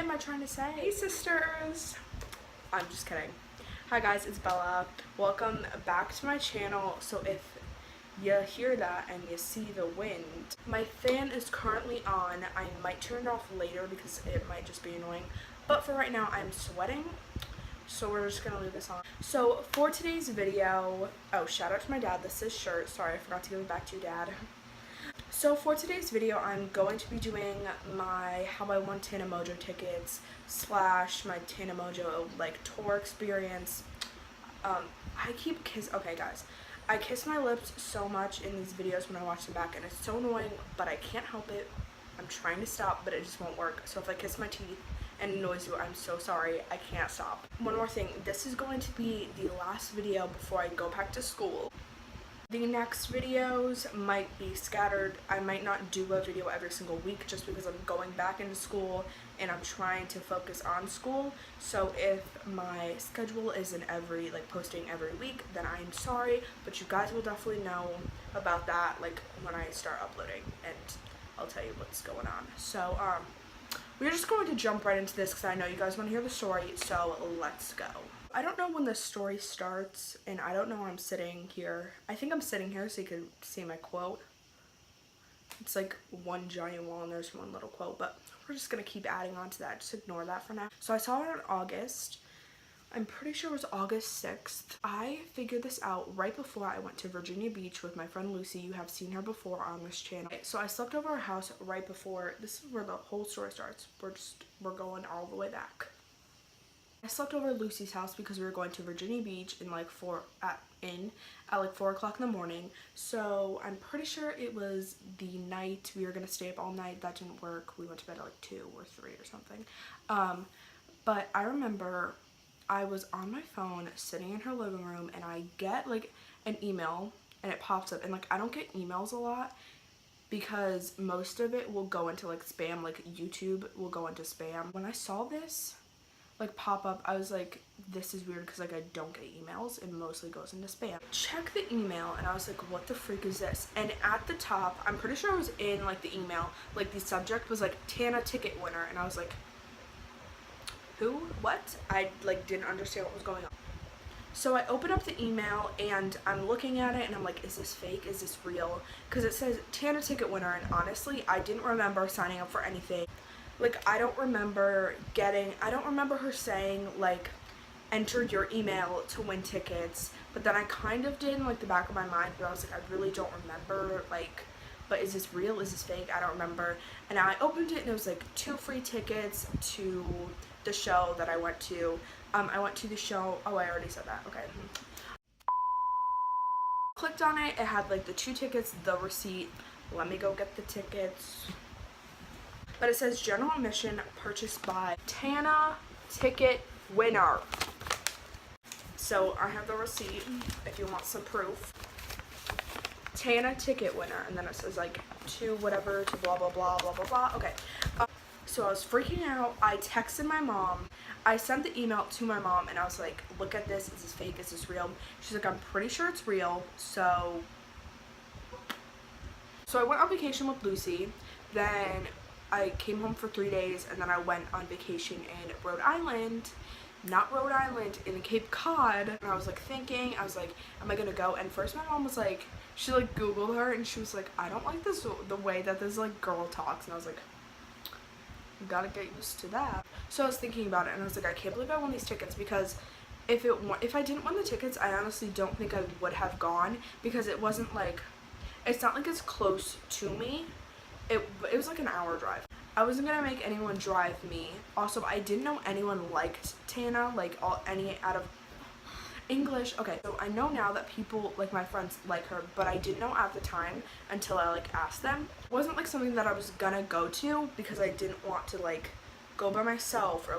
am I trying to say? Hey sisters! I'm just kidding. Hi guys, it's Bella. Welcome back to my channel. So if you hear that and you see the wind, my fan is currently on. I might turn it off later because it might just be annoying. But for right now, I'm sweating. So we're just gonna leave this on. So for today's video, oh, shout out to my dad. This is his shirt. Sorry, I forgot to give it back to you, Dad. So for today's video, I'm going to be doing my how I won Tana Mongeau tickets / my Tana Mongeau like tour experience. Okay guys, I kiss my lips so much in these videos when I watch them back, and it's so annoying, but I can't help it. I'm trying to stop, but it just won't work. So if I kiss my teeth and annoys you, I'm so sorry. I can't stop. One more thing, this is going to be the last video before I go back to school. The next videos might be scattered. I might not do a video every single week just because I'm going back into school and I'm trying to focus on school. So if my schedule isn't posting every week, then I'm sorry, but you guys will definitely know about that when I start uploading, and I'll tell you what's going on. So we're just going to jump right into this because I know you guys want to hear the story, so let's go. I don't know when the story starts, and I don't know where I'm sitting here. I think I'm sitting here so you can see my quote. It's like one giant wall and there's one little quote, but we're just gonna keep adding on to that. Just ignore that for now. So I saw it in August. I'm pretty sure it was August 6th. I figured this out right before I went to Virginia Beach with my friend Lucy. You have seen her before on this channel. So I slept over her house right before. This is where the whole story starts. We're going all the way back. I slept over at Lucy's house because we were going to Virginia Beach at like 4 o'clock in the morning. So I'm pretty sure it was the night we were gonna stay up all night. That didn't work. We went to bed at like 2 or 3 or something. But I remember I was on my phone sitting in her living room, and I get like an email and it pops up, and I don't get emails a lot because most of it will go into like spam, like YouTube will go into spam. When I saw this pop up, I was like, this is weird because I don't get emails. It mostly goes into spam. Check the email and I was like, what the freak is this? And at the top, I'm pretty sure it was in the email, the subject was Tana ticket winner, and I was like, who? What? I didn't understand what was going on. So I open up the email and I'm looking at it and I'm like, is this fake? Is this real? Because it says Tana ticket winner, and honestly, I didn't remember signing up for anything. I don't remember her saying, enter your email to win tickets, but then I kind of did in, the back of my mind, but I was like, I really don't remember, but is this real? Is this fake? I don't remember. And I opened it and it was, 2 free tickets to the show that I went to. I went to the show, oh, I already said that, okay. Clicked on it, it had, the 2 tickets, the receipt. Let me go get the tickets. But it says general admission purchased by Tana ticket winner. So I have the receipt if you want some proof. Tana ticket winner, and then it says to whatever, to blah blah blah blah blah blah. Okay. So I was freaking out. I texted my mom. I sent the email to my mom and I was like, look at this. Is this fake? Is this real? She's like, I'm pretty sure it's real. So I went on vacation with Lucy. Then I came home for 3 days, and then I went on vacation in Rhode Island. Not Rhode Island, in Cape Cod. And I was thinking, I was like, am I gonna go? And first my mom was like, she Googled her and she was like, I don't like the way that this girl talks. And I was like, you gotta get used to that. So I was thinking about it and I was like, I can't believe I won these tickets, because if I didn't win the tickets, I honestly don't think I would have gone, because it wasn't it's not it's close to me. It was an hour drive. I wasn't gonna make anyone drive me. Also, I didn't know anyone liked Tana, any out of English. Okay, so I know now that people, my friends, like her, but I didn't know at the time until I asked them. It wasn't something that I was gonna go to because I didn't want to go by myself or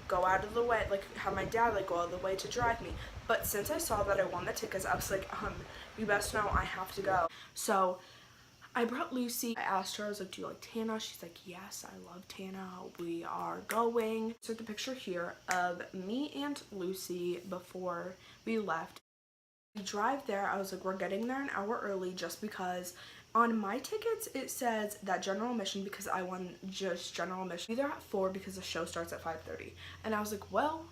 go out of the way, have my dad go out of the way to drive me. But since I saw that I won the tickets, I was like, you best know I have to go. So I brought Lucy. I asked her, I was like, do you like Tana? She's like, yes, I love Tana. We are going. So the picture here of me and Lucy before we left. We drive there. I was like, we're getting there an hour early just because On my tickets, it says that general admission, because I won just general admission, either at 4 because the show starts at 5:30. And I was like, well,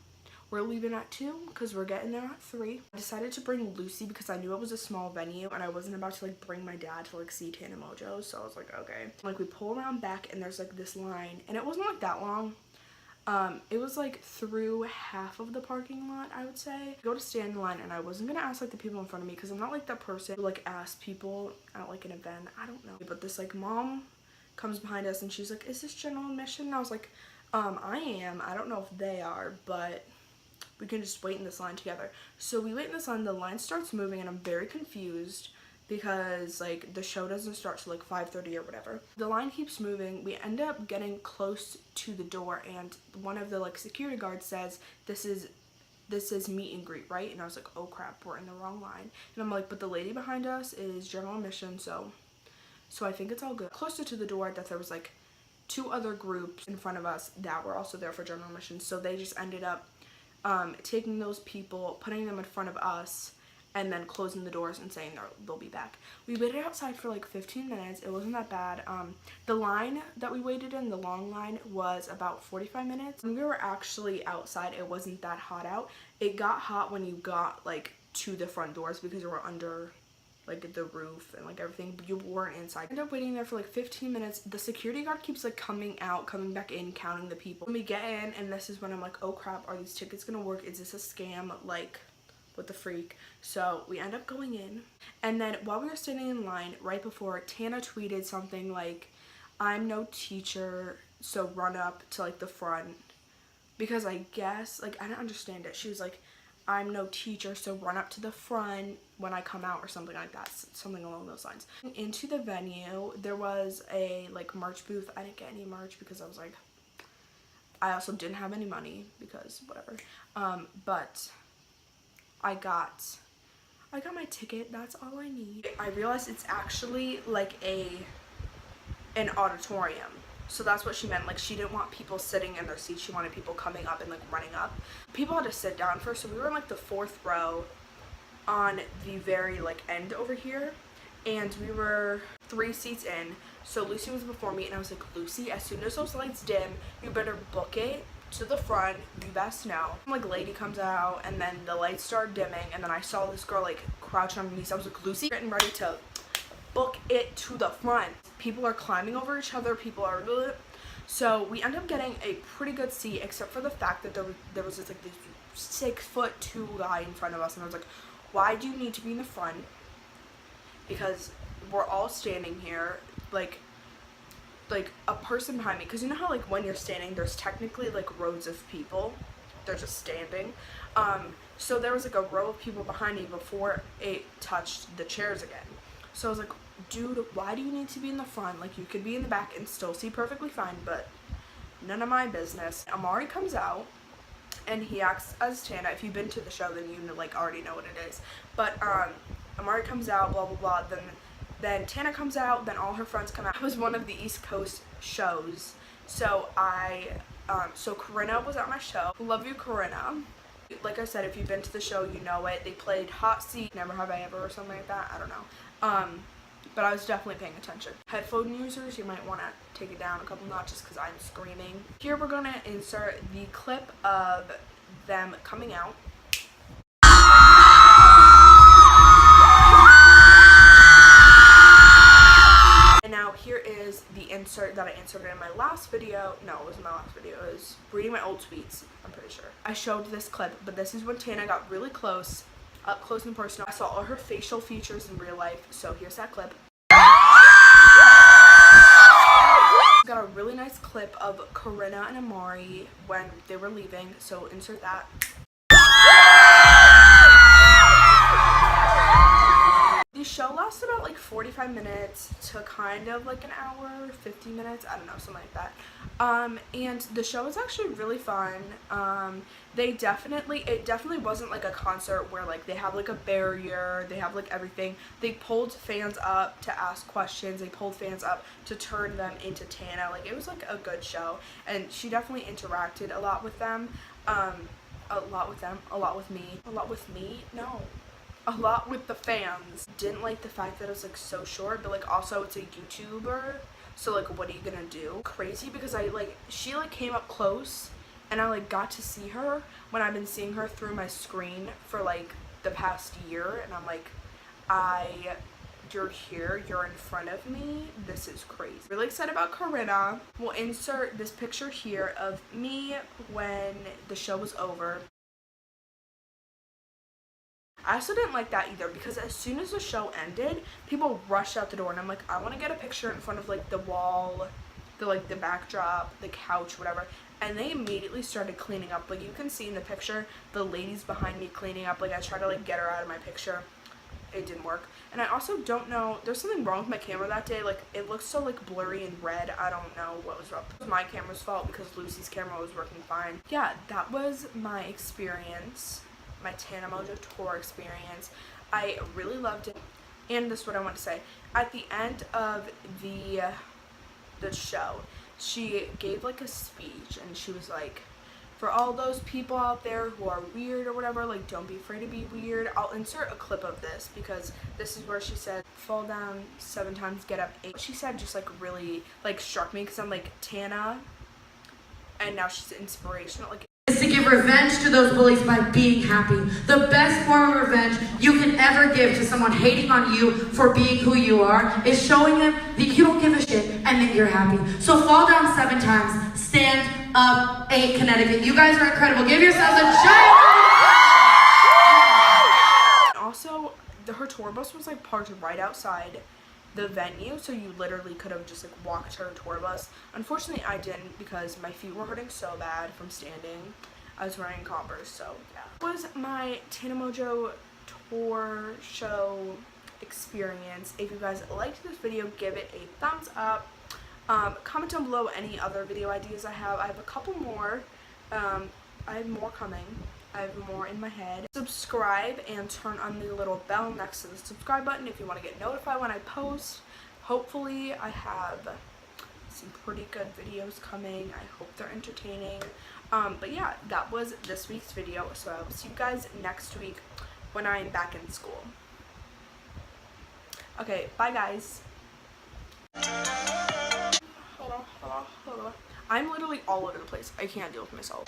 we're leaving at 2 because we're getting there at 3. I decided to bring Lucy because I knew it was a small venue and I wasn't about to like bring my dad to like see Tana Mongeau. So I was like, okay. Like we pull around back and there's like this line, and it wasn't like that long. It was like through half of the parking lot, I would say. Go to stand in line, and I wasn't gonna ask like the people in front of me because I'm not like that person who like asks people at like an event. I don't know. But this like mom comes behind us and she's like, is this general admission? And I was like, I am. I don't know if they are, but we can just wait in this line together. So we wait in this line, the line starts moving, and I'm very confused because like the show doesn't start till like 5:30 or whatever. The line keeps moving. We end up getting close to the door, and one of the like security guards says, this is meet and greet, right? And I was like, oh crap, we're in the wrong line. And I'm like, but the lady behind us is general admission, so I think it's all good. Closer to the door, that there was like 2 other groups in front of us that were also there for general admission, so they just ended up taking those people, putting them in front of us, and then closing the doors and saying they'll be back. We waited outside for like 15 minutes. It wasn't that bad. The line that we waited in, the long line, was about 45 minutes. When we were actually outside, it wasn't that hot out. It got hot when you got like to the front doors because you were under like the roof and like everything, but you weren't inside. I ended up waiting there for like 15 minutes. The security guard keeps like coming out, coming back in, counting the people. When we get in, and this is when I'm like, oh crap, are these tickets gonna work? Is this a scam? Like, what the freak? So we end up going in, and then while we were standing in line, right before, Tana tweeted something like, I'm no teacher, so run up to like the front, because I guess, like, I didn't understand it. She was like, I'm no teacher, so run up to the front when I come out, or something like that, something along those lines. Into the venue, there was a like merch booth. I didn't get any merch because I was like, I also didn't have any money because whatever. But I got my ticket. That's all I need. I realized it's actually like an auditorium. So that's what she meant. Like, she didn't want people sitting in their seats. She wanted people coming up and like running up. People had to sit down first. So we were in like the 4th row on the very like end over here, and we were 3 seats in. So Lucy was before me, and I was like, Lucy, as soon as those lights dim, you better book it to the front. You best know. Like, lady comes out, and then the lights start dimming, and then I saw this girl like crouch on her knees. I was like, Lucy, getting ready to book it to the front. People are climbing over each other. People are, so we end up getting a pretty good seat, except for the fact that there was this like this 6'2" guy in front of us, and I was like, why do you need to be in the front? Because we're all standing here, like a person behind me, because you know how like when you're standing, there's technically like rows of people, they're just standing. So there was like a row of people behind me before it touched the chairs again. So I was like, dude, why do you need to be in the front? Like, you could be in the back and still see perfectly fine, but none of my business. Amari comes out, and he acts as Tana. If you've been to the show, then you like already know what it is. But Amari comes out, blah blah blah. Then Tana comes out. Then all her friends come out. It was one of the East Coast shows, so so Corinna was at my show. Love you, Corinna. Like I said, if you've been to the show, you know it. They played Hot Seat, Never Have I Ever, or something like that. I don't know. But I was definitely paying attention. Headphone users, you might want to take it down a couple notches because I'm screaming. Here we're going to insert the clip of them coming out. And now here is the insert that I inserted in my last video. No, it wasn't my last video. It was reading my old tweets, I'm pretty sure. I showed this clip, but this is when Tana got really close. Up close and personal. I saw all her facial features in real life, so here's that clip. Got a really nice clip of Corinna and Amari when they were leaving, so insert that. The show lasted about like 45 minutes to kind of like an hour, 50 minutes, I don't know, something like that. And the show was actually really fun. It definitely wasn't like a concert where like they have like a barrier, they have like everything. They pulled fans up to ask questions, they pulled fans up to turn them into Tana. Like, it was like a good show, and she definitely interacted a lot with them, a lot with me, no. a lot with the fans. Didn't like the fact that it was like so short, but like also it's a YouTuber, so like what are you gonna do? Crazy, because she like came up close and I like got to see her when I've been seeing her through my screen for like the past year, and I'm like, you're here, you're in front of me, this is crazy. Really excited about Corinna. We'll insert this picture here of me when the show was over. I also didn't like that either, because as soon as the show ended, people rushed out the door, and I'm like, I want to get a picture in front of like the wall, the backdrop, the couch, whatever. And they immediately started cleaning up. Like, you can see in the picture the ladies behind me cleaning up. Like, I tried to like get her out of my picture, it didn't work. And I also don't know, there's something wrong with my camera that day. Like, it looks so like blurry and red. I don't know what was wrong. It was my camera's fault, because Lucy's camera was working fine. Yeah, that was my experience, my Tana Mongeau tour experience. I really loved it. And this is what I want to say. At the end of the show, she gave like a speech, and she was like, for all those people out there who are weird or whatever, like, don't be afraid to be weird. I'll insert a clip of this, because this is where she said, fall down 7 times, get up 8. What she said just like really like struck me, because I'm like, Tana, and now she's inspirational. Like, is to give revenge to those bullies by being happy. The best form of revenge you can ever give to someone hating on you for being who you are is showing them that you don't give a shit and that you're happy. So fall down 7 times, stand up 8, Connecticut. You guys are incredible. Give yourselves a giant. Also, her tour bus was like parked right outside the venue, so you literally could have just like walked her tour bus. Unfortunately, I didn't, because my feet were hurting so bad from standing. I was wearing Converse, so yeah. That was my Tana Mongeau tour show experience. If you guys liked this video, give it a thumbs up. Comment down below any other video ideas I have. I have a couple more. I have more coming. I have more in my head. Subscribe and turn on the little bell next to the subscribe button if you want to get notified when I post. Hopefully I have some pretty good videos coming. I hope they're entertaining. But yeah, that was this week's video. So I will see you guys next week when I'm back in school. Okay, bye guys. Hold on. I'm literally all over the place. I can't deal with myself.